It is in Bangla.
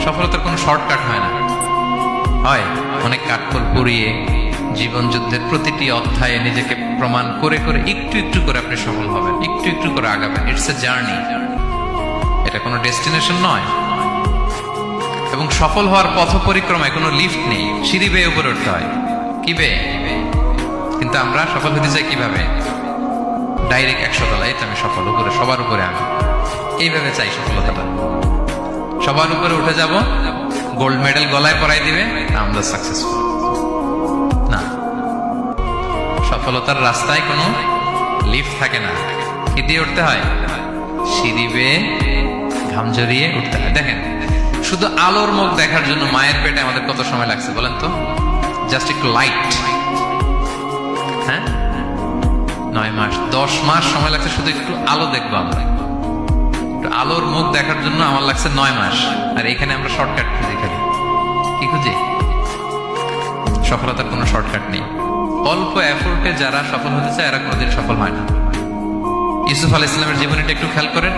সফলতার কোনো শর্টকাট হয় না, হয় অনেক কাঠখড় পুড়িয়ে জীবন যুদ্ধের প্রতিটি অধ্যায়ে নিজেকে প্রমাণ করে করে একটু একটু করে আপনি সফল হবেন, একটু একটু করে আগাবেন। ইটস এ জার্নি, এটা কোনো ডেস্টিনেশন নয়। এবং সফল হওয়ার পথ পরিক্রমায় কোনো লিফট নেই, সিঁড়ি বেয়ে উপরে উঠতে হয়। কি বেয়ে? কিন্তু আমরা সফল হতে চাই কিভাবে? ডাইরেক্ট 100 তলায় তো আমি সফল, উপরে সবার উপরে আমি, এইভাবে চাই সফলতাটা। সবার উপরে উঠে যাব, গোল্ড মেডেল গলায় পরাই দিবে, আমরা সাকসেসফুল না। সফলতার রাস্তায় কোনো লিফট থাকে না। কি দিয়ে উঠতে হয়? সিঁড়ি বেয়ে ঘাম জড়িয়ে উঠতে হয়। দেখেন, শুধু আলোর মুখ দেখার জন্য মায়ের পেটে আমাদের কত সময় লাগছে বলেন তো? জাস্ট একটু লাইট, হ্যাঁ, 9 মাস 10 মাস সময় লাগছে শুধু একটু আলো দেখবো আমরা। একটু আলোর মুখ দেখার জন্য আমার লাগছে 9 মাস। আর এখানে আমরা শর্টকাট খুঁজি, খালি কি খুঁজি? সফলতার কোনো শর্টকাট নেই। অল্প এফোর্টে যারা সফল হতে চায় এরা কোনোদিন সফল হয় না। ইউসুফ আলাইহিস সালামের জীবনীটা একটু খেয়াল করেন।